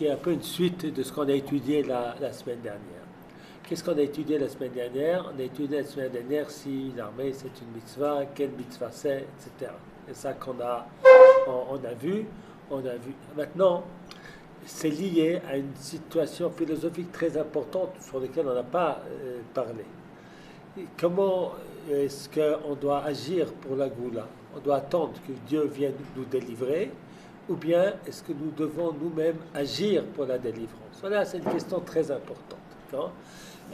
qui est un peu une suite de ce qu'on a étudié la semaine dernière. Qu'est-ce qu'on a étudié la semaine dernière? On a étudié la semaine dernière si l'armée c'est une mitzvah, quelle mitzvah c'est, etc. C'est ça on a vu. On a vu. Maintenant, c'est lié à une situation philosophique très importante sur laquelle on n'a pas parlé. Comment est-ce qu'on doit agir pour la Goula? On doit attendre que Dieu vienne nous délivrer, ou bien est-ce que nous devons nous-mêmes agir pour la délivrance? Voilà, c'est une question très importante. Hein?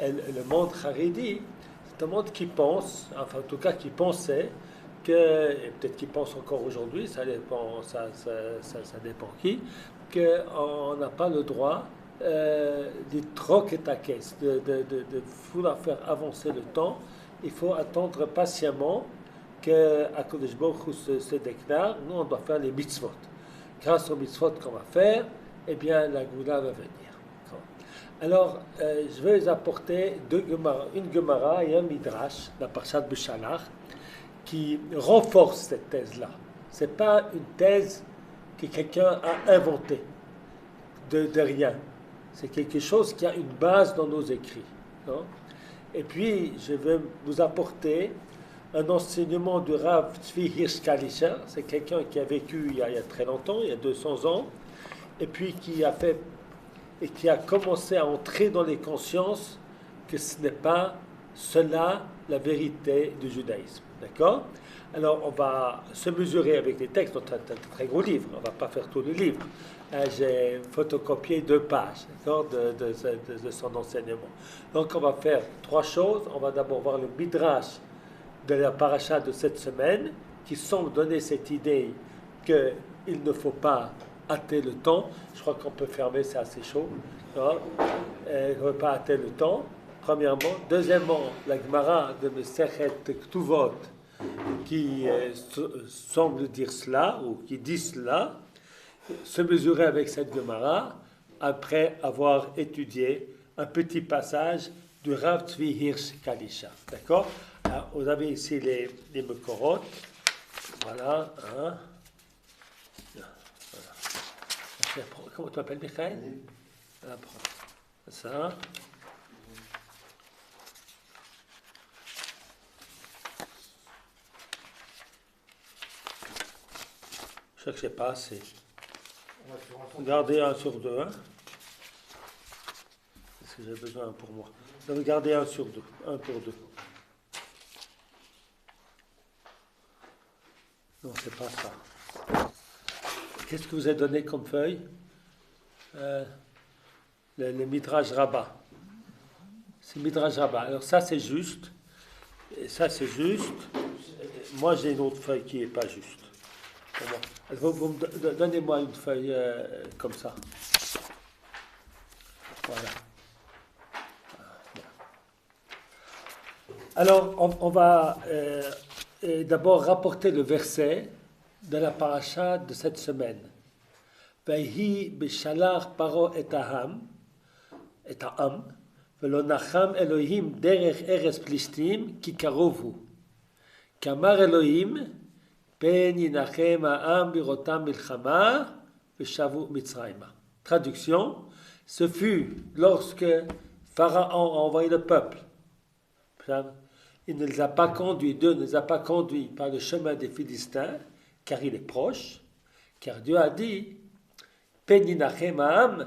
Le monde Haredi, c'est un monde qui pense, enfin en tout cas qui pensait, et peut-être qui pense encore aujourd'hui, ça dépend, ça dépend qui, qu'on n'a pas le droit de troquer ta caisse, de vouloir faire avancer le temps. Il faut attendre patiemment que Akadosh Baruch Hu se déclare. Nous, on doit faire les mitzvot. Grâce aux mitzvot qu'on va faire, eh bien, la Goula va venir. Alors, je vais vous apporter une Gemara et un Midrash, la Parshat Beshalach, qui renforce cette thèse-là. Ce n'est pas une thèse que quelqu'un a inventée de rien. C'est quelque chose qui a une base dans nos écrits. Non? Et puis, je vais vous apporter un enseignement du Rav Tzvi Hirsch Kalischer. C'est quelqu'un qui a vécu il y a très longtemps, il y a 200 ans, et puis qui a commencé à entrer dans les consciences que ce n'est pas cela la vérité du judaïsme. D'accord? Alors, on va se mesurer avec les textes. C'est un très gros livre. On ne va pas faire tout le livre. J'ai photocopié 2 pages, d'accord, de son enseignement. Donc, on va faire 3 choses. On va d'abord voir le midrash de la paracha de cette semaine, qui semble donner cette idée qu'il ne faut pas hâter le temps. Je crois qu'on peut fermer, c'est assez chaud. Il ne faut pas hâter le temps, premièrement. Deuxièmement, la Gemara de Mesechet Ktuvot, qui semble dire cela, ou qui dit cela, se mesurer avec cette Gemara, après avoir étudié un petit passage du Rav Tzvi Hirsch Kalischer. D'accord? Alors, vous avez ici les Mekorot. Voilà. Hein. Voilà. Comment tu m'appelles, Michael? Voilà, ça. Je sais que c'est pas assez. Gardez 1 sur 2. Hein. Parce que j'ai besoin pour moi. Donc gardez 1 sur 2. 1 pour 2. Non, c'est pas ça. Qu'est-ce que vous avez donné comme feuille? Le Midrash Rabbah. C'est Midrash Rabbah. Alors ça, c'est juste. Et ça, c'est juste. Moi, j'ai une autre feuille qui n'est pas juste. Donnez-moi une feuille comme ça. Voilà. Alors, on va d'abord rapporter le verset de la paracha de cette semaine. Vayhi beshalach paro et aham, velo nacham Elohim derech eres plishtim ki karovu. Kamar Elohim pen yinachem ha'am birotam milchama veshavu mitzrayma. Traduction, ce fut lorsque Pharaon a envoyé le peuple. Il ne les a pas conduits, Dieu ne les a pas conduits par le chemin des Philistins, car il est proche, car Dieu a dit Peninachem ha'am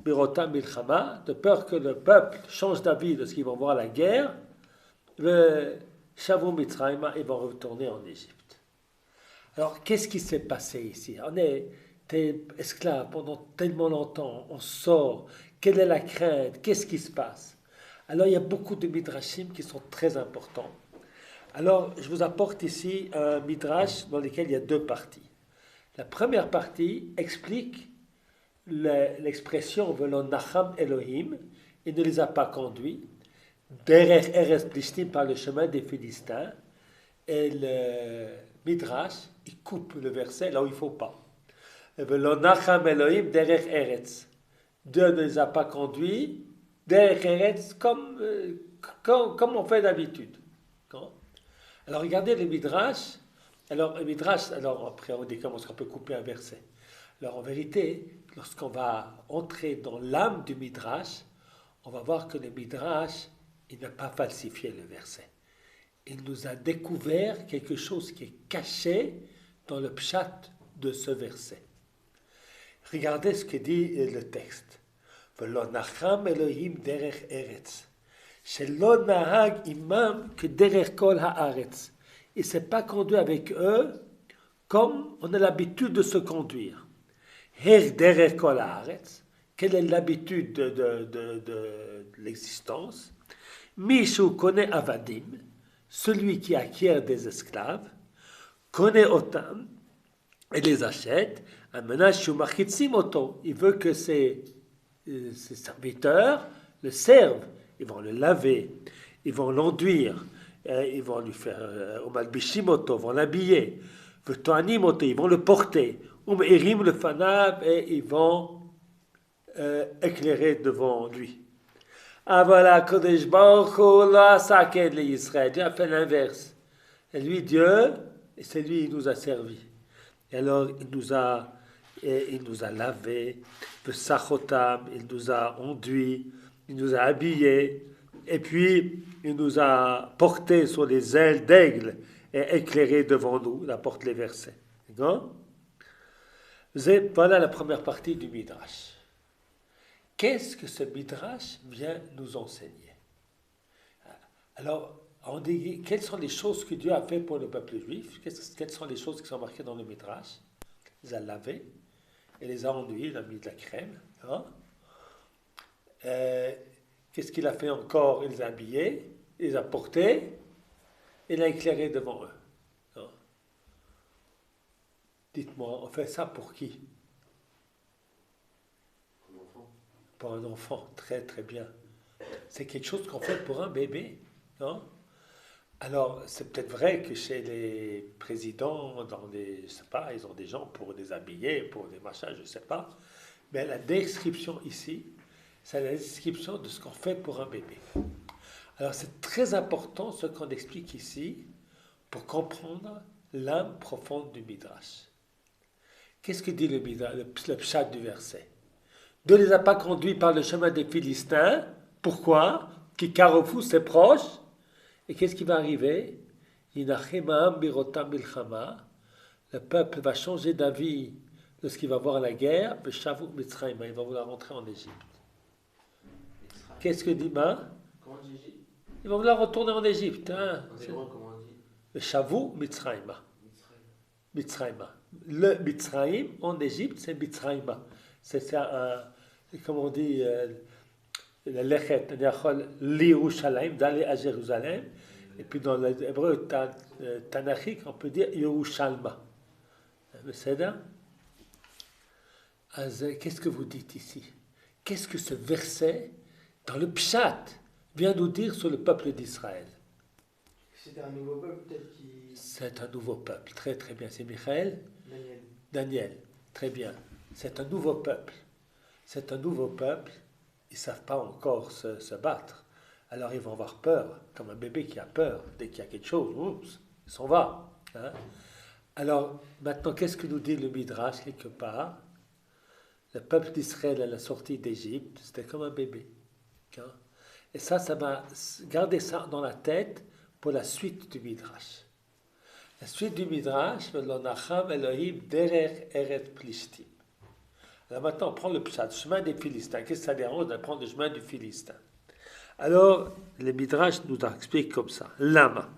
birotam milchama, de peur que le peuple change d'avis lorsqu'ils vont voir la guerre, le Shavu Mitzrayma, ils vont retourner en Égypte. Alors, qu'est-ce qui s'est passé ici? On était esclaves pendant tellement longtemps, on sort, quelle est la crainte? Qu'est-ce qui se passe? Alors, il y a beaucoup de midrashim qui sont très importants. Alors, je vous apporte ici un midrash dans lequel il y a 2 parties. La première partie explique l'expression Velo Nacham Elohim, il ne les a pas conduits, derech Eres Plishtim par le chemin des Philistins, et le midrash, il coupe le verset là où il ne faut pas. Velo Nacham Elohim derech Eretz. Dieu ne les a pas conduits, derech Eretz, comme on fait d'habitude. Alors regardez le midrash. Alors après on dit comment est-ce qu'on peut couper un verset. Alors en vérité, lorsqu'on va entrer dans l'âme du Midrash, on va voir que le Midrash, il n'a pas falsifié le verset. Il nous a découvert quelque chose qui est caché dans le pshat de ce verset. Regardez ce que dit le texte. V'lo nacham Elohim derech eretz. Shelo nahag imam que derech kol haaretz. Il ne s'est pas conduit avec eux comme on a l'habitude de se conduire. Her derech kol haaretz. Quelle est l'habitude de l'existence? Mishu connaît avadim, celui qui acquiert des esclaves, connaît otam et les achète. Il veut que ses serviteurs le servent. Ils vont le laver, ils vont l'enduire, ils vont lui faire ils vont l'habiller, ils vont le porter, le fanav, et ils vont éclairer devant lui. Ah voilà, Kodesh Baruch Hu la saked le Israël. Dieu a fait l'inverse. Et lui, Dieu, c'est lui qui nous a servi. Et alors, il nous a lavé, il nous a enduit, il nous a habillés, et puis il nous a portés sur les ailes d'aigle et éclairés devant nous. Il apporte les versets. D'accord? Voilà la première partie du Midrash. Qu'est-ce que ce Midrash vient nous enseigner? Alors, on dit, quelles sont les choses que Dieu a fait pour le peuple juif? Quelles sont les choses qui sont marquées dans le Midrash? Il les a lavés, il les a enduits, il a mis de la crème. Hein? Qu'est-ce qu'il a fait encore? Il les a habillés, il les a portés, il a éclairé devant eux. Hein? Dites-moi, on fait ça pour qui? Pour un enfant, très très bien. C'est quelque chose qu'on fait pour un bébé, non? Alors, c'est peut-être vrai que chez les présidents, je sais pas, ils ont des gens pour les habiller, pour des machins, je sais pas. Mais la description ici, c'est la description de ce qu'on fait pour un bébé. Alors, c'est très important ce qu'on explique ici pour comprendre l'âme profonde du Midrash. Qu'est-ce que dit le Midrash, le pshat du verset? Dieu ne les a pas conduits par le chemin des Philistins. Pourquoi? Qui Carrefour, c'est proche. Et qu'est-ce qui va arriver? Le peuple va changer d'avis lorsqu'il va voir la guerre. Il va vouloir rentrer en Égypte. Qu'est-ce que dit Ma? Comment on dit Égypte? Il va vouloir retourner en Égypte. Hein? En hébreu, comment on dit? Le Shavu Mitzrayma. Mitzrayma. Le Mitzrayim en Égypte, c'est Mitzrayma. C'est ça, comme on dit, le lechet, l'Yerushalayim, d'aller à Jérusalem. Et puis dans l'hébreu tanachique, on peut dire Yerushalma. C'est qu'est-ce que vous dites ici? Qu'est-ce que ce verset, dans le Pshat, vient nous dire sur le peuple d'Israël? C'était un nouveau peuple, peut-être qui. C'est un nouveau peuple, très très bien. C'est Michael? Daniel, très bien. C'est un nouveau peuple. C'est un nouveau peuple. Ils ne savent pas encore se battre. Alors ils vont avoir peur, comme un bébé qui a peur. Dès qu'il y a quelque chose, oups, il s'en va. Hein? Alors maintenant, qu'est-ce que nous dit le Midrash quelque part? Le peuple d'Israël à la sortie d'Égypte, c'était comme un bébé. Hein? Et ça va garder ça dans la tête pour la suite du Midrash. La suite du Midrash, Velonacham Elohim derech eret plishtim. Alors maintenant, on prend le pshat, le chemin des Philistins. Qu'est-ce que ça dérange de prendre le chemin du Philistin? Alors, le Midrash nous explique comme ça. Lama.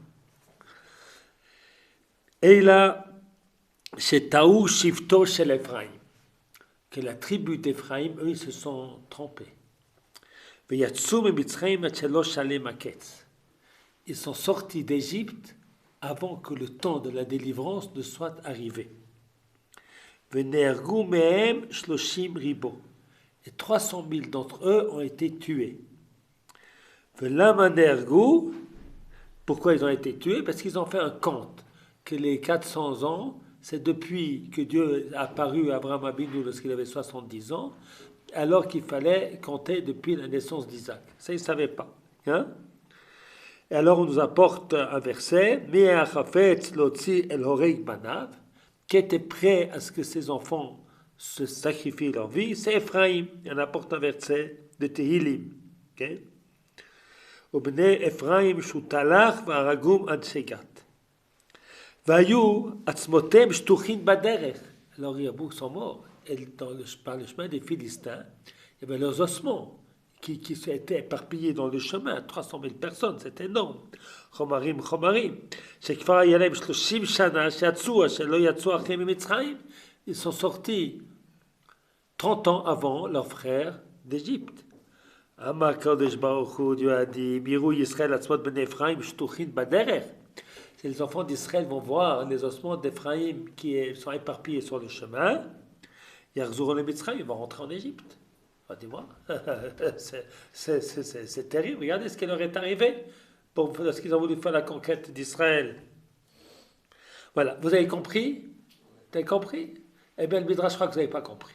Et là, c'est Taou Shifto shel Ephraim. Que la tribu d'Ephraim, eux, ils se sont trompés. Veyatsum Mitzrayim atchelosh shalem aketz. Ils sont sortis d'Égypte avant que le temps de la délivrance ne soit arrivé. Venergu mehem shloshim ribo. Et 300 000 d'entre eux ont été tués. Velama nergu. Pourquoi ils ont été tués? Parce qu'ils ont fait un compte que les 400 ans, c'est depuis que Dieu a apparu à Abraham Abinu lorsqu'il avait 70 ans, alors qu'il fallait compter depuis la naissance d'Isaac. Ça, ils ne savaient pas. Hein? Et alors on nous apporte un verset, qui était prêt à ce que ses enfants se sacrifient leur vie, c'est Ephraim. Il en apporte un verset de Tehillim. Okay? ובני אפרים שוטלח והרגום עד שגת. והיו עצמותיהם שטוחים בדרך. Alors il y a beaucoup qui sont morts. Et par le chemin des Philistins, il y avait leurs ossements qui s'étaient éparpillés dans le chemin. 300 000 personnes, c'est énorme. חומרים, חומרים. שכבר היה להם 30 שנה שיצאו, שלא יצאו אחריהם ממצרים. Ils sont sortis 30 ans avant leurs frères d'Égypte. אמר הקדוש ברוך הוא, Dieu a dit, בירו ישראל עצמות בני אפרים שטוחים בדרך. Les enfants d'Israël vont voir les ossements d'Éphraïm qui sont éparpillés sur le chemin. Yarzurou le Mitzrayim, ils vont rentrer en Égypte. Dis-moi, c'est terrible. Regardez ce qui leur est arrivé lorsqu'ils ont voulu faire la conquête d'Israël. Voilà, vous avez compris? Vous avez compris? Eh bien, le Midrash, je crois que vous n'avez pas compris.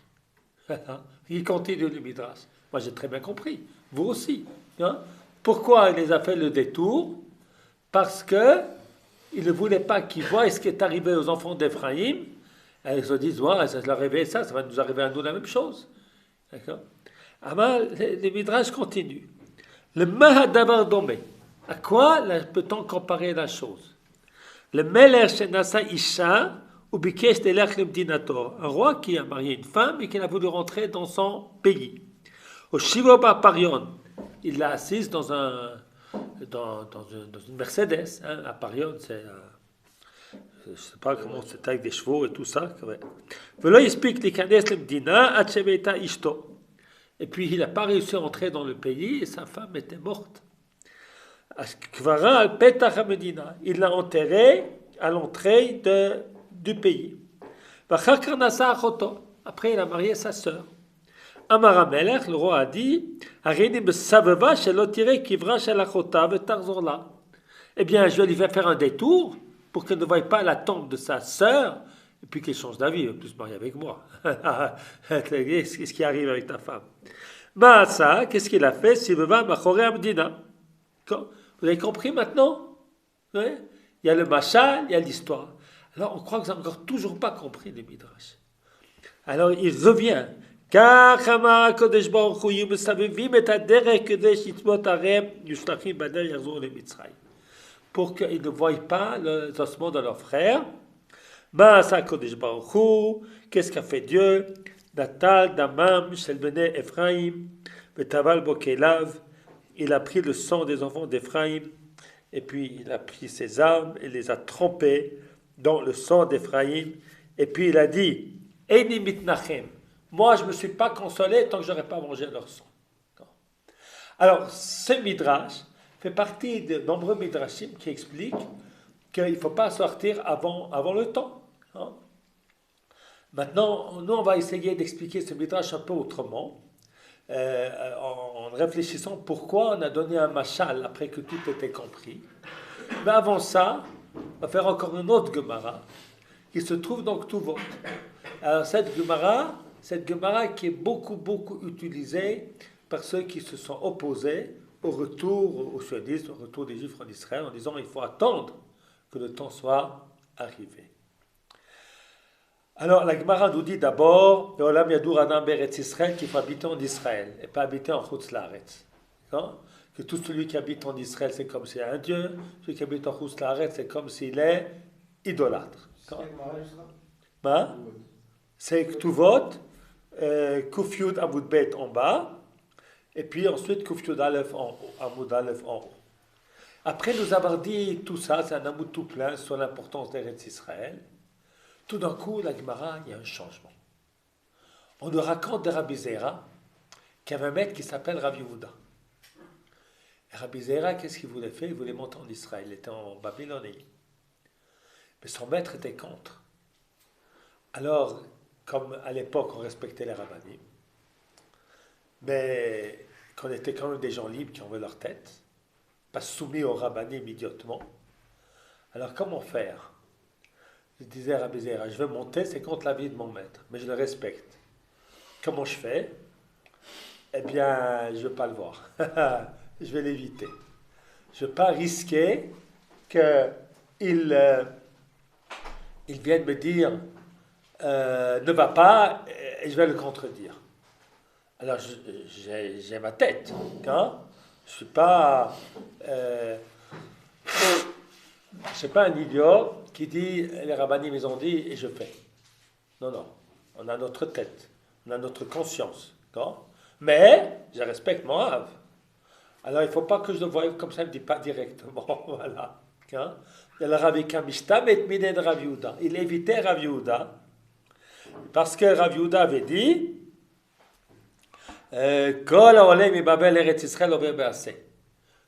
Il continue le Midrash. Moi, j'ai très bien compris. Vous aussi. Hein? Pourquoi il les a fait le détour? Parce que il ne voulait pas qu'ils voient ce qui est arrivé aux enfants d'Éphraïm. Et ils se disent, ouais, ça leur arrivé ça va nous arriver à nous la même chose. D'accord? Alors, les Midrash continuent. Le Mahadavar Domé. À quoi peut-on comparer la chose? Le Meler Shenasa Isha ou Bikesh Delech Lemdinator. Un roi qui a marié une femme et qui a voulu rentrer dans son pays. Au Shivoba Parion. Il l'a assise dans une Mercedes, hein, à Parion, c'est, je ne sais pas comment c'est avec des chevaux et tout ça. Et puis il n'a pas réussi à entrer dans le pays et sa femme était morte. Il l'a enterré à l'entrée du pays. Après il a marié sa sœur. Amar Amelech, le roi a dit, eh bien, je vais lui faire un détour pour qu'elle ne voie pas la tombe de sa sœur et puis qu'elle change d'avis, elle veut plus se marier avec moi. Qu'est-ce qui arrive avec ta femme? Maasa, qu'est-ce qu'il a fait? Vous avez compris maintenant? Ouais? Il y a le machal, il y a l'histoire. Alors, on croit que vous n'avez encore toujours pas compris le Midrash. Alors, il revient. Pour qu'ils ne voient pas les ossements de leurs frères. Qu'est-ce qu'a fait Dieu? Natal damam shel bnei Ephraim vetaval bokelav. Il a pris le sang des enfants d'Ephraim et puis il a pris ses armes et les a trempées dans le sang d'Ephraim et puis il a dit Eini mitnachem. Moi, je ne me suis pas consolé tant que je n'aurais pas mangé leur sang. Alors, ce midrash fait partie de nombreux midrashim qui expliquent qu'il ne faut pas sortir avant le temps. Hein. Maintenant, nous, on va essayer d'expliquer ce midrash un peu autrement, en réfléchissant pourquoi on a donné un machal après que tout était compris. Mais avant ça, on va faire encore une autre Gemara qui se trouve dans Ktuvot. Alors, cette Gemara qui est beaucoup utilisée par ceux qui se sont opposés au retour, au sionisme, au retour des Juifs en Israël, en disant il faut attendre que le temps soit arrivé. Alors la Gemara nous dit d'abord qu'il faut habiter en Israël et pas habiter en Chutz Laaretz. Que tout celui qui habite en Israël c'est comme s'il y a un Dieu, celui qui habite en Chutz Laaretz c'est comme s'il est idolâtre. C'est Ktuvot, Kuf Yud Amud Bet en bas, et puis ensuite Kuf Yud Aleph en haut, Amud Aleph en haut. Après nous avoir dit tout ça, c'est un amoud tout plein sur l'importance d'Eretz Israël. Tout d'un coup, la Gemara, il y a un changement. On nous raconte de Rabbi Zera qu'il y avait un mec qui s'appelle Rav Yehuda. Et Rabbi Zera, qu'est-ce qu'il voulait faire? Il voulait monter en Israël, il était en Babylonie. Mais son maître était contre. Alors, comme à l'époque, on respectait les rabbinim, mais qu'on était quand même des gens libres qui enlevaient leur tête, pas soumis aux rabbinim idiotement. Alors, comment faire? Je disais à Rabbi Zera, je veux monter, c'est contre la vie de mon maître, mais je le respecte. Comment je fais? Eh bien, je ne veux pas le voir. Je vais l'éviter. Je ne veux pas risquer qu'il vienne me dire ne va pas et je vais le contredire. Alors, j'ai ma tête. Hein? Je ne suis pas... c'est pas un idiot qui dit les rabbinim ils ont dit et je fais. Non, non. On a notre tête, on a notre conscience. D'accord? Mais je respecte mon Rav. Alors il ne faut pas que je le voie comme ça, il ne me dit pas directement. Voilà. Hein? Il évitait Rav Yehuda parce que Rav Yehuda avait dit Kol haoleh mi Babel Eretz Yisraël ober be'aseh.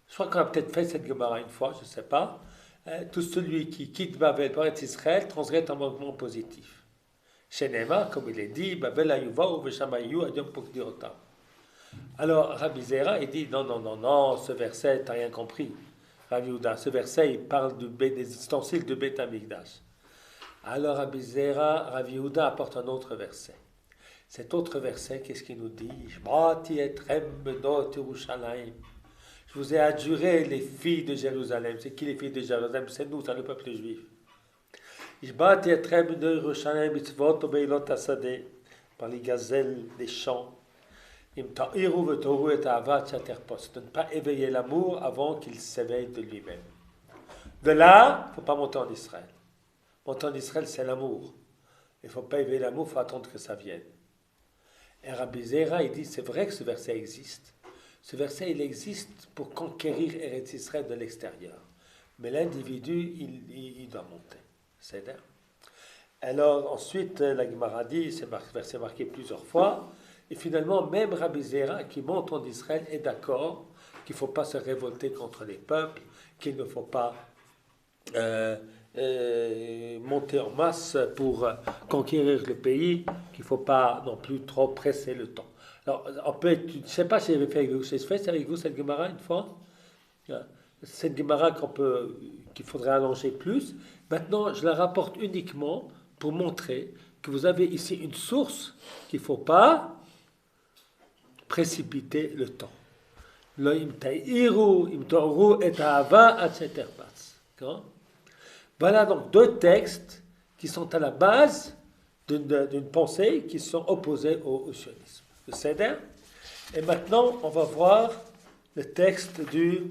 Je crois qu'on a peut-être fait cette Gemara une fois, je ne sais pas. Tout celui qui quitte Babel pour Eretz Yisraël transgresse un mouvement positif. Chez Neymar, comme il est dit, Babel ayuva ou veshamayu adiyom pokdiotam. Alors Rabbi Zera, il dit non, ce verset, tu n'as rien compris. Rabbi Yehuda, ce verset, il parle des ustensiles de Beth Amikdash. Alors Rabbi Zera, Rabbi Yehuda apporte un autre verset. Cet autre verset, qu'est-ce qu'il nous dit? Je vous ai adjuré les filles de Jérusalem. C'est qui les filles de Jérusalem? C'est nous, c'est le peuple juif. Par les gazelles des champs. De ne pas éveiller l'amour avant qu'il s'éveille de lui-même. De là, il ne faut pas monter en Israël. Monter en Israël, c'est l'amour. Il ne faut pas éveiller l'amour, il faut attendre que ça vienne. Et Rabbi Zera, il dit, c'est vrai que ce verset existe. Ce verset, il existe pour conquérir Eretz Israël de l'extérieur. Mais l'individu, il doit monter. C'est-à-dire. Alors, ensuite, la Gemara dit, ce verset marqué plusieurs fois, et finalement, même Rabbi Zera, qui monte en Israël, est d'accord qu'il ne faut pas se révolter contre les peuples, qu'il ne faut pas monter en masse pour conquérir le pays, qu'il ne faut pas non plus trop presser le temps. Alors, je ne sais pas si j'avais fait avec vous, j'ai fait avec vous cette Gemara une fois, cette Gemara qu'il faudrait allonger plus. Maintenant, je la rapporte uniquement pour montrer que vous avez ici une source qu'il ne faut pas précipiter le temps. Voilà donc deux textes qui sont à la base d'une pensée qui sont opposés au sionisme. Le Seder. Et maintenant, on va voir le texte du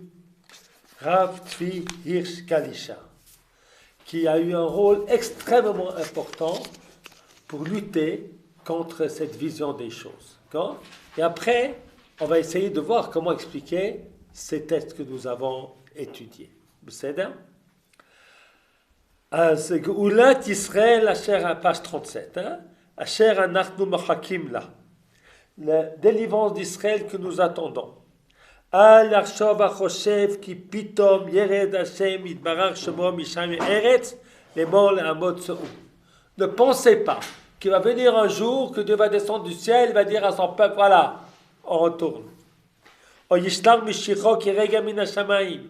Rav Tzvi Hirsch Kalisha, qui a eu un rôle extrêmement important pour lutter contre cette vision des choses. D'accord? Et après, on va essayer de voir comment expliquer ces textes que nous avons étudiés. בסדר? אז גאולת ישראל אשר, page 37, אשר אנחנו מחכים לה. La délivrance d'Israël que nous attendons. אל יחשוב החושב כי פתאום ירד השם יתברך שמו משם ארץ לאמור לעמוד צאו. Ne pensez pas qu'il va venir un jour que Dieu va descendre du ciel et va dire à son peuple, voilà, on retourne. או ישלח משיחו כרגע מן השמיים,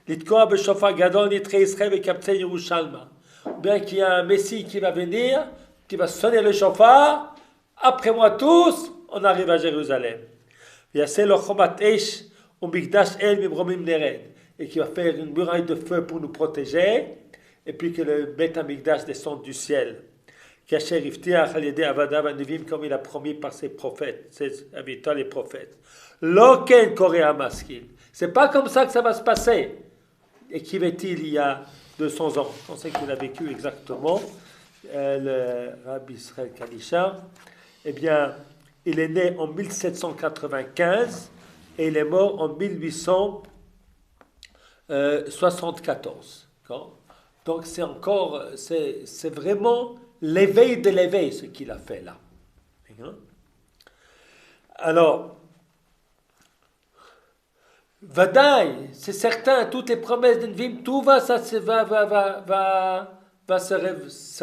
לתקוע בשופר גדול נתחי ישראל וקבצי ירושלמה. Bien qu'il y a un Messie qui va venir, qui va sonner le chauffard, après moi tous, on arrive à Jérusalem. ויעשה לו חומת אש ומקדש אל ממרומים נרד. Et qui va faire une muraille de feu pour nous protéger, et puis que le Beth Amikdash descende du ciel. Kasher iftiach al yedei avadav anuvim, comme il a promis par ses prophètes, ses habitants les prophètes. Loken korea maskil. C'est pas comme ça que ça va se passer. Écrivait-il il y a 200 ans. On sait qu'il a vécu exactement, le Rabbi Israël Kalisha. Eh bien, il est né en 1795 et il est mort en 1874. Donc c'est encore, c'est vraiment l'éveil de l'éveil ce qu'il a fait là. Alors, Vadaï, c'est certain, toutes les promesses d'Envim, tout va se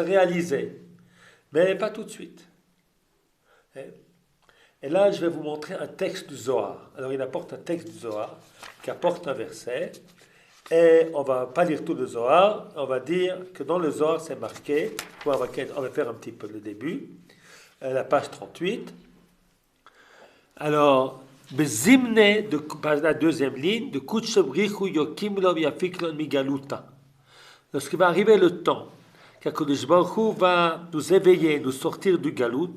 réaliser. Mais pas tout de suite. Et là, je vais vous montrer un texte du Zohar. Alors, il apporte un texte du Zohar qui apporte un verset. Et on ne va pas lire tout le Zohar. On va dire que dans le Zohar, c'est marqué. On va faire un petit peu le début. La page 38. Alors, Bezimne, la deuxième ligne, de Kutchebrichu Yokimlov Yafiklon Migaluta. Lorsqu'il va arriver le temps qu'Akadosh Baruch Hu va nous éveiller, nous sortir du Galout,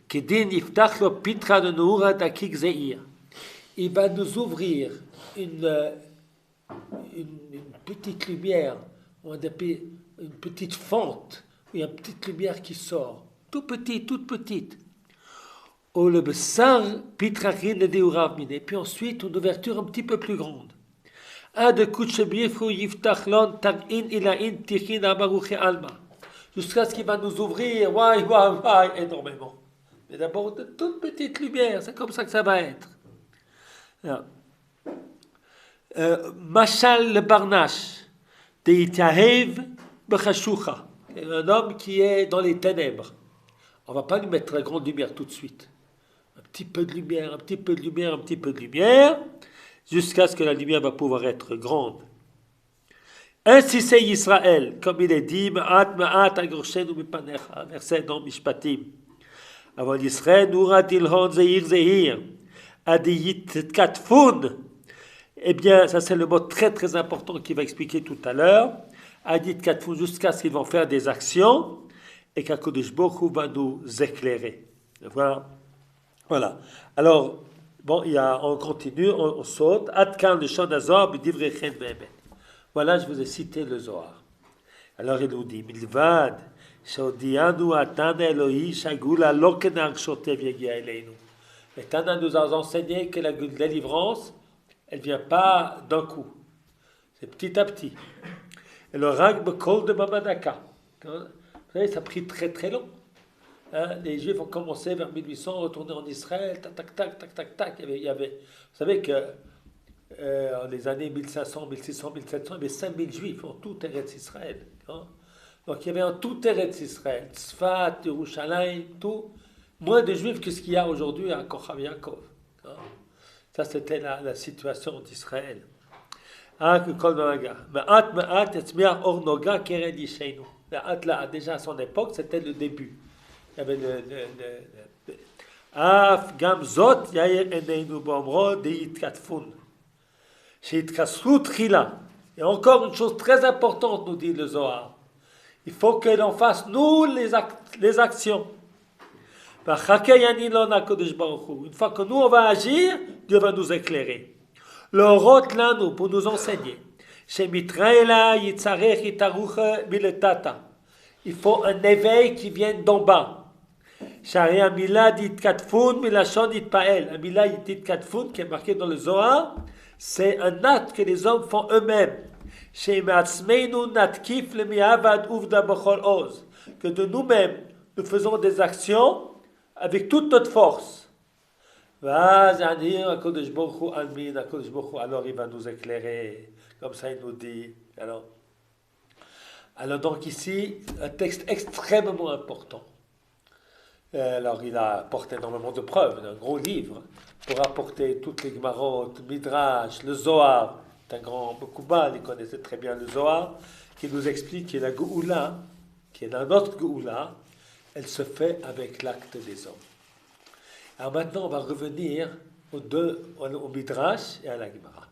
Kedin iftach lo pitra de noura dakik zeir. Il va nous ouvrir une petite lumière, une petite fente, et une petite lumière qui sort, toute petite. Oh, le bessar pitrachin de deurav mine. Puis ensuite, une ouverture un petit peu plus grande. Jusqu'à ce qu'il va nous ouvrir, énormément. Mais d'abord, de toute petite lumière, c'est comme ça que ça va être. Machal le Barnache, de Itahev Bechashucha, un homme qui est dans les ténèbres. On ne va pas lui mettre la grande lumière tout de suite. Un petit peu de lumière, jusqu'à ce que la lumière va pouvoir être grande. Ainsi c'est Israël, comme il est dit, verset dans Mishpatim. Avant Israël, Nouratilhon Zeir Zeir, Adiyit Katfun. Eh bien, ça c'est le mot très très important qu'il va expliquer tout à l'heure. Adiyit Katfun, jusqu'à ce qu'ils vont faire des actions et qu'Akadosh Baruch Hu va nous éclairer. Voilà. Alors, bon, on continue, on saute. Adkan le chant d'Azor, b'divrechen ve'emet. Voilà, je vous ai cité le Zohar. Alors il nous dit, Milvad, Shaodianu Atana Elohi, Shagula Lokenag Shotev Yegia Eleinu. Et Tana nous a enseigné que la délivrance, elle ne vient pas d'un coup. C'est petit à petit. Et le Rag Bekol de Mamadaka. Vous savez, ça a pris très très long. Les Juifs ont commencé vers 1800 à retourner en Israël, tac. Il y avait, vous savez que en les années 1500, 1600, 1700, il y avait 5000 Juifs en tout Eretz Israël. Donc il y avait en tout Eretz Israël, Tzfat, Yerushalayim, tout, moins de Juifs que ce qu'il y a aujourd'hui à Kochav Yaakov. Ça c'était la situation d'Israël. Déjà à son époque, c'était le début. Il y avait Af Gamzot Yair Eneinu Bomro Deitkatfun. Et encore une chose très importante, nous dit le Zohar. Il faut que l'on fasse, nous, les actions. Une fois que nous, on va agir, Dieu va nous éclairer. Le rot là, nous, pour nous enseigner. Il faut un éveil qui vienne d'en bas. La mila dit katfun, milachon dit pael. La mila dit katfun, qui est marqué dans le Zohar, c'est un acte que les hommes font eux-mêmes. Que de nous-mêmes, nous faisons des actions avec toute notre force. Alors il va nous éclairer. Comme ça il nous dit. Alors donc ici, un texte extrêmement important. Alors il a apporté énormément de preuves, un gros livre, pour apporter toutes les Gemarot, Midrash, le Zohar. C'est un grand Mekubal, il connaissait très bien le Zohar, qui nous explique que la Geoula, qui est la notre Geoula, elle se fait avec l'acte des hommes. Alors maintenant, on va revenir au Midrash et à la Gemara.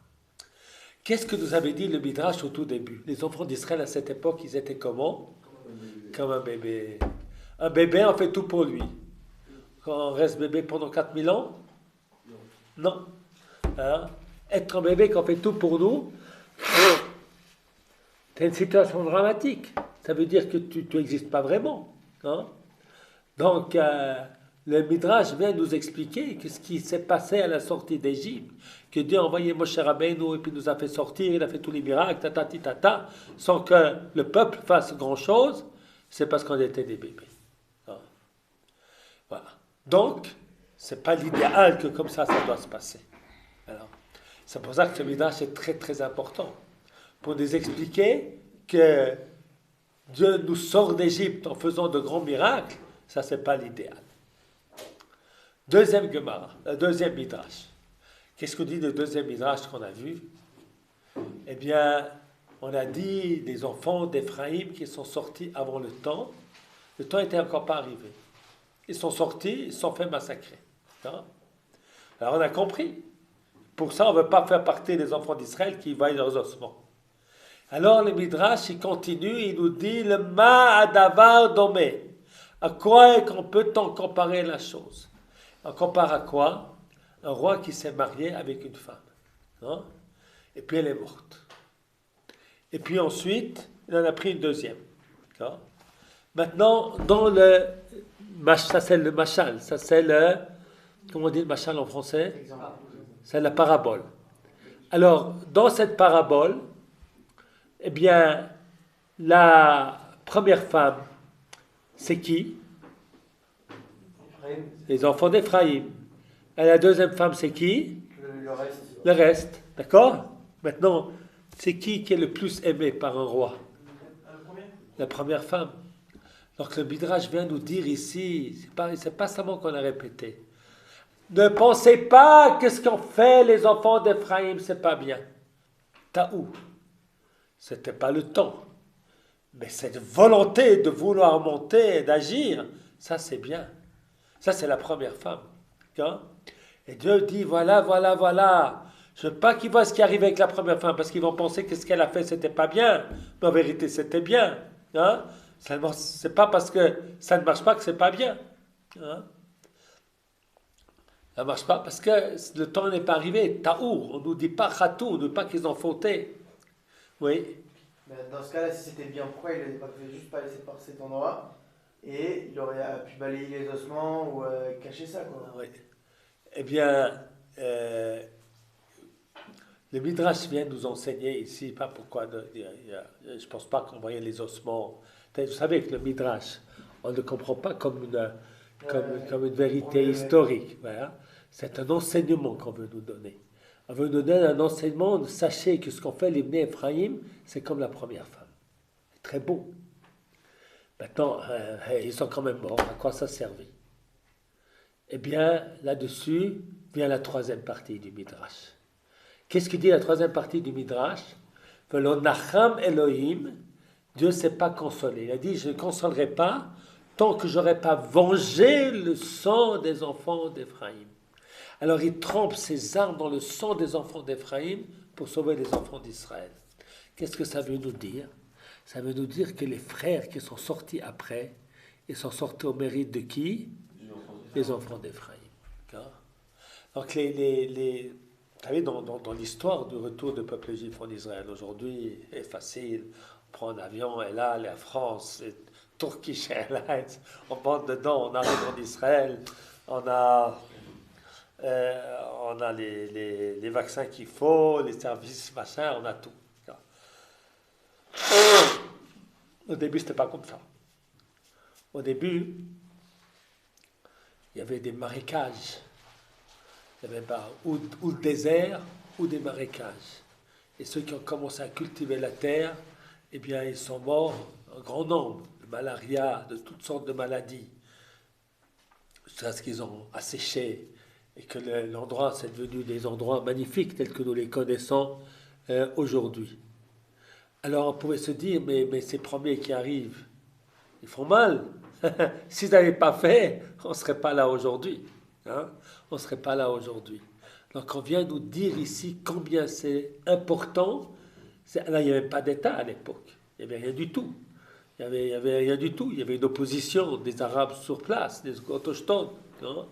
Qu'est-ce que nous avait dit le Midrash au tout début? Les enfants d'Israël à cette époque, ils étaient comment? Comme un bébé. Un bébé, on fait tout pour lui. Quand on reste bébé pendant 4000 ans? Non. Être un bébé qu'on fait tout pour nous, c'est une situation dramatique. Ça veut dire que tu n'existes pas vraiment. Donc, le Midrash vient nous expliquer que ce qui s'est passé à la sortie d'Égypte, que Dieu a envoyé Moshe Rabbeinu et puis nous a fait sortir, il a fait tous les miracles, sans que le peuple fasse grand-chose, c'est parce qu'on était des bébés. Voilà. Donc, ce n'est pas l'idéal que comme ça doit se passer. Alors, c'est pour ça que ce Midrash est très très important, pour nous expliquer que Dieu nous sort d'Égypte en faisant de grands miracles, ça c'est pas l'idéal. Deuxième Midrash. Qu'est-ce qu'on dit du deuxième Midrash qu'on a vu? Eh bien, on a dit des enfants d'Éphraïm qui sont sortis avant le temps. Le temps n'était encore pas arrivé. Ils sont sortis, ils se sont fait massacrer. Alors on a compris. Pour ça, on ne veut pas faire partie des enfants d'Israël qui voient leurs ossements. Alors le Midrash, il continue, il nous dit le Ma'adavar Domé. À quoi peut-on comparer la chose? On compare à quoi? Un roi qui s'est marié avec une femme. Hein? Et puis elle est morte. Et puis ensuite, il en a pris une deuxième. D'accord. Maintenant, dans le... Ça c'est le machal. Ça c'est le... Comment on dit le machal en français? Exemple. C'est la parabole. Alors, dans cette parabole, eh bien, la première femme, c'est qui? Ephraim, Les enfants d'Éphraïm. Et la deuxième femme, c'est qui? le reste. Le reste. D'accord? Maintenant, c'est qui est le plus aimé par un roi? Le premier? La première femme. Donc le Midrash vient nous dire ici, c'est pas seulement qu'on a répété. Ne pensez pas que ce qu'ont fait les enfants d'Éphraïm, c'est pas bien. Taou. C'était pas le temps. Mais cette volonté de vouloir monter, d'agir, ça c'est bien. Ça c'est la première femme. Hein? Et Dieu dit, voilà. Je ne veux pas qu'ils voient ce qui arrive avec la première femme, parce qu'ils vont penser que ce qu'elle a fait, c'était pas bien. Mais en vérité, c'était bien. Hein? C'est pas parce que ça ne marche pas que c'est pas bien. Hein? Ça ne marche pas parce que le temps n'est pas arrivé. Taour, on ne nous dit pas khatou, on ne dit pas qu'ils ont fauté. Oui. Mais dans ce cas-là, si c'était bien, pourquoi il n'avait pas fait juste pas laisser par cet endroit et il aurait pu balayer les ossements ou cacher ça, quoi. Oui. Eh bien, le Midrash vient nous enseigner ici, pas pourquoi, je ne pense pas qu'on voyait les ossements. Vous savez que le Midrash, on ne le comprend pas comme une vérité historique. Voilà. C'est un enseignement qu'on veut nous donner. On veut nous donner un enseignement, sachez que ce qu'ont fait les Bnei Ephraïm, c'est comme la première femme. C'est très beau. Maintenant, ils sont quand même morts. À quoi ça servait? Eh bien, là-dessus vient la troisième partie du Midrash. Qu'est-ce que dit la troisième partie du Midrash? Velo nacham Elohim, Dieu ne s'est pas consolé. Il a dit, je ne consolerai pas tant que je n'aurai pas vengé le sang des enfants d'Éphraïm. Alors il trempe ses armes dans le sang des enfants d'Éphraïm pour sauver les enfants d'Israël. Qu'est-ce que ça veut nous dire? Ça veut nous dire que les frères qui sont sortis après, ils sont sortis au mérite de qui? Les enfants d'Éphraïm. Donc vous savez, dans l'histoire du retour du peuple juif en Israël aujourd'hui, c'est facile. On prend un avion et là, la France, Turkish Airlines, on monte dedans, on arrive en Israël, on a les vaccins qu'il faut, les services, machin, on a tout. Au début, c'était pas comme ça. Au début, il y avait des marécages. Il n'y avait pas ou le désert ou des marécages. Et ceux qui ont commencé à cultiver la terre, eh bien, ils sont morts en grand nombre, de malaria, de toutes sortes de maladies. C'est parce qu'ils ont asséché et que l'endroit, c'est devenu des endroits magnifiques tels que nous les connaissons aujourd'hui. Alors on pouvait se dire, mais ces premiers qui arrivent, ils font mal. S'ils n'avaient pas fait, on ne serait pas là aujourd'hui. Hein? On ne serait pas là aujourd'hui. Donc on vient nous dire ici combien c'est important. Là, il n'y avait pas d'État à l'époque. Il n'y avait rien du tout. Il n'y avait rien du tout. Il y avait une opposition des Arabes sur place, des autochtones. Hein?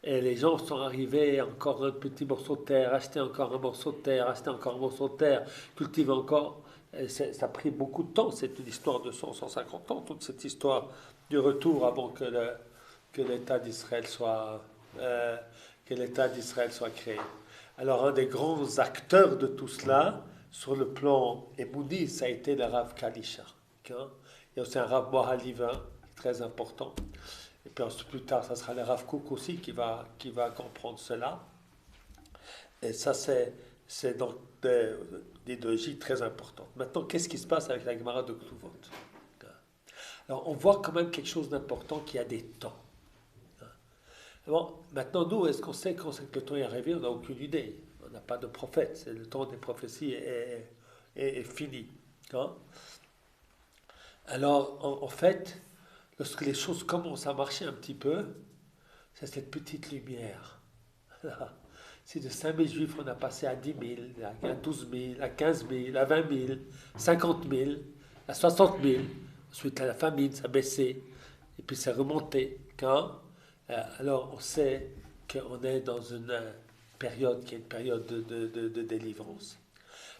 Et les gens sont arrivés, encore un petit morceau de terre, acheter encore un morceau de terre, acheter encore un morceau de terre, cultiver encore. Ça a pris beaucoup de temps. C'est une histoire de 150 ans, toute cette histoire du retour avant que l'État d'Israël soit créé. Alors un des grands acteurs de tout cela, sur le plan émoudi, ça a été le Rav Kalisha. Il y a aussi un Rav Mohalivin, très important. Et puis ensuite, plus tard, ça sera le Rav Kook aussi qui va comprendre cela. Et ça, c'est donc des idéologies très importantes. Maintenant, qu'est-ce qui se passe avec la Gemara de Ktuvot? Alors, on voit quand même quelque chose d'important qui a des temps. Bon, maintenant, nous, est-ce qu'on sait quand le temps est arrivé? On n'a aucune idée. On n'a pas de prophète. Le temps des prophéties est fini. Hein? Alors, en fait, lorsque les choses commencent à marcher un petit peu, c'est cette petite lumière. Si de 5 000 juifs, on a passé à 10 000, à 12 000, à 15 000, à 20 000, 50 000, à 60 000. Ensuite, la famine, ça a baissé. Et puis c'est remonté. Quand alors on sait qu'on est dans une période qui est une période de délivrance.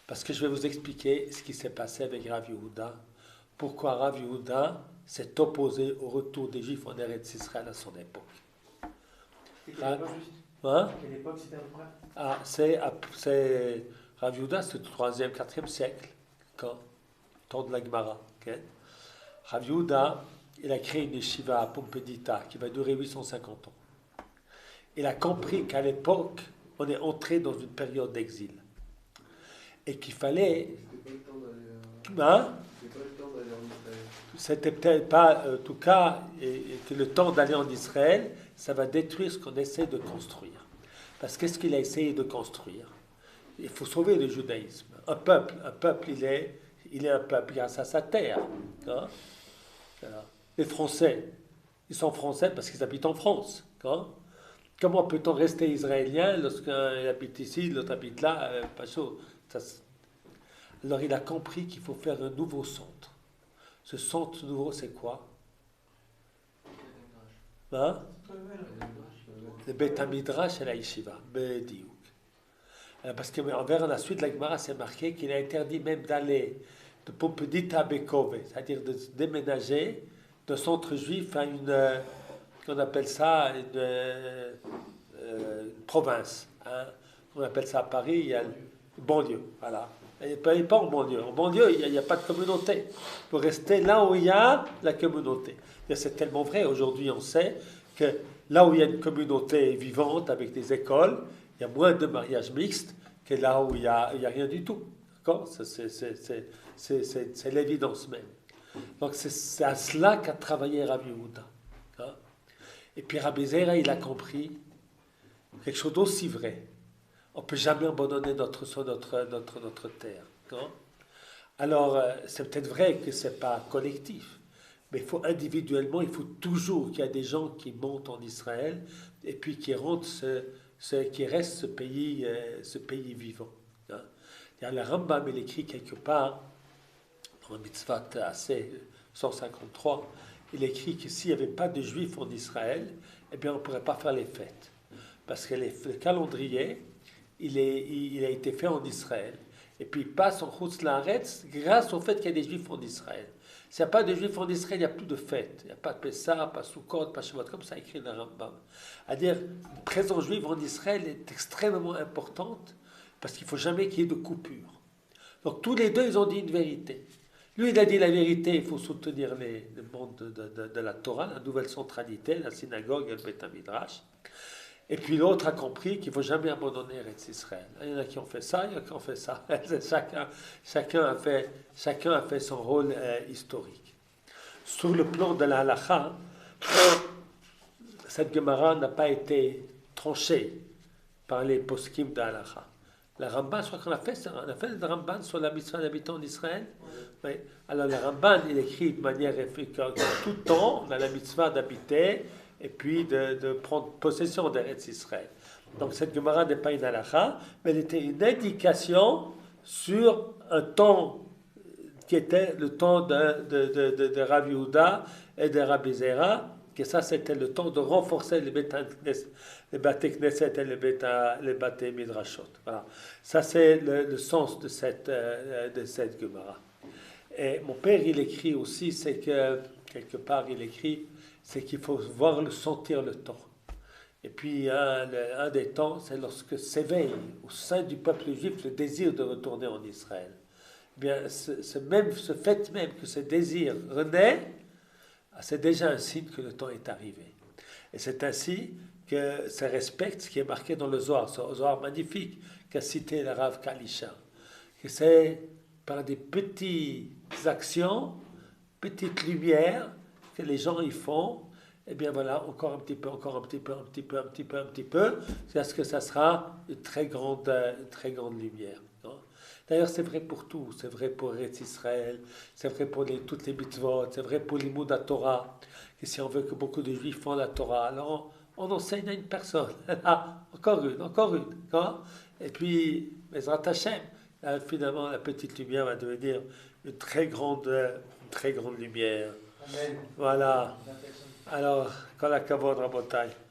Parce que je vais vous expliquer ce qui s'est passé avec Rav Yehuda. Pourquoi Rav Yehuda s'est opposé au retour des Juifs en Eretz Israël à son époque. C'était quelle époque juste Hein? Quelle époque c'était à peu près C'est Rav Yehuda, c'est le 3e, 4e siècle, temps de la Gemara. Okay? Rav Yehuda, il a créé une yeshiva à Pompédita qui va durer 850 ans. Il a compris qu'à l'époque, on est entré dans une période d'exil. Et qu'il fallait. C'était peut-être pas, en tout cas, que le temps d'aller en Israël, ça va détruire ce qu'on essaie de construire. Parce qu'est-ce qu'il a essayé de construire? Il faut sauver le judaïsme. Un peuple, il est un peuple grâce à sa terre. Hein? Voilà. Les Français, ils sont français parce qu'ils habitent en France. Hein? Comment peut-on rester israélien lorsqu'un habite ici, l'autre habite là? Pas chaud. Alors il a compris qu'il faut faire un nouveau centre. Ce centre nouveau, c'est quoi? Hein? Le Beth Midrash et la Yeshiva. Bediouk. Parce qu'envers la suite de la Gemara, c'est marqué qu'il a interdit même d'aller de Pompédita à Bekove, c'est-à-dire de se déménager d'un centre juif à une, qu'on appelle ça, une province. Hein? On appelle ça à Paris, il y a une banlieue. Voilà. Il n'est pas en banlieue. En banlieue, il n'y a pas de communauté. Il faut rester là où il y a la communauté. Et c'est tellement vrai. Aujourd'hui, on sait que là où il y a une communauté vivante avec des écoles, il y a moins de mariages mixtes que là où il n'y a rien du tout. D'accord? C'est l'évidence même. Donc c'est à cela qu'a travaillé Rabbi Yehuda. Hein? Et puis Rabbi Zera, il a compris quelque chose d'aussi vrai. On ne peut jamais abandonner notre terre. Hein? Alors, c'est peut-être vrai que ce n'est pas collectif, mais il faut individuellement, il faut toujours qu'il y ait des gens qui montent en Israël et puis qui rendent qui reste ce pays vivant. Hein? Le Rambam, il écrit quelque part, dans le Mitzvot assez 153, il écrit que s'il n'y avait pas de Juifs en Israël, eh bien on ne pourrait pas faire les fêtes. Parce que le calendrier, il a été fait en Israël. Et puis il passe en Chutz Laaretz grâce au fait qu'il y a des Juifs en Israël. S'il n'y a pas de Juifs en Israël, il n'y a plus de fête. Il n'y a pas de Pessah, pas Sukkot, pas Shavuot, comme ça écrit le Rambam. C'est-à-dire, la présence juive en Israël est extrêmement importante parce qu'il ne faut jamais qu'il y ait de coupure. Donc tous les deux, ils ont dit une vérité. Lui, il a dit la vérité, il faut soutenir le monde de la Torah, la nouvelle centralité, la synagogue et le Beth Midrash. Et puis l'autre a compris qu'il ne faut jamais abandonner Eretz Israël. Il y en a qui ont fait ça, il y en a qui ont fait ça. Chacun a fait son rôle historique. Sur le plan de la halakha, cette Gemara n'a pas été tranchée par les poskim de la halakha. La Ramban, je crois qu'on a fait le Ramban sur la mitzvah d'habiter en Israël. Oui. Alors le Ramban, il écrit de manière efficace tout le temps, on a la mitzvah d'habiter et puis de prendre possession d'Eretz Israël. Donc cette Gemara n'est pas une halakha, mais elle était une indication sur un temps qui était le temps de Rav Yehuda et de Rabbi Zera, que ça c'était le temps de renforcer les Bate Knesset et les Bate Midrashot. Voilà. Ça c'est le sens de cette Gemara. Et mon père il écrit aussi, c'est que quelque part il écrit, c'est qu'il faut sentir le temps. Et puis un des temps, c'est lorsque s'éveille au sein du peuple juif le désir de retourner en Israël. Eh bien, ce fait même que ce désir renaît, c'est déjà un signe que le temps est arrivé. Et c'est ainsi que ça respecte ce qui est marqué dans le Zohar, ce Zohar magnifique qu'a cité le Rav Kalisha, que c'est par des petites actions, petites lumières que les gens y font, et bien voilà, encore un petit peu, jusqu'à ce que ça sera une très grande lumière. Non? D'ailleurs, c'est vrai pour tout, c'est vrai pour Eretz Israël, c'est vrai pour toutes les mitzvot, c'est vrai pour l'imoud à Torah, que si on veut que beaucoup de juifs font la Torah, alors on enseigne à une personne, ah, encore une, hein? Et puis, Bezrat Hashem, finalement, la petite lumière va devenir une très grande lumière. Amen. Voilà. Alors, kol hakavod, rabotai.